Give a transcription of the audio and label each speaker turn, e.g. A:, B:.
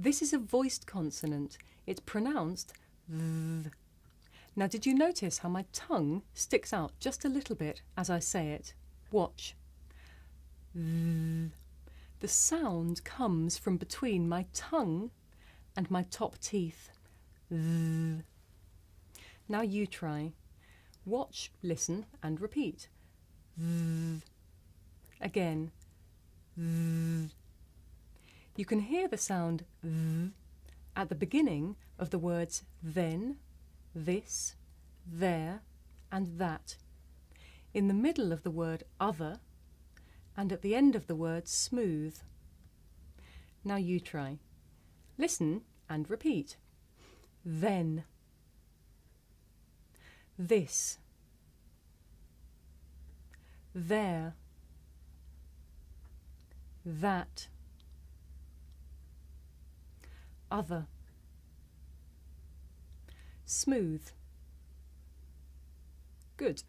A: This is a voiced consonant. It's pronounced th. Now, did you notice how my tongue sticks out just a little bit as I say it? Watch. Th. The sound comes from between my tongue and my top teeth. Th. Now you try. Watch, listen, and repeat. Th. Again. Th. You can hear the sound th at the beginning of the words then, this, there, and that, in the middle of the word other, and at the end of the word smooth. Now you try. Listen and repeat. Then. This. There. That. Other. Smooth. Good.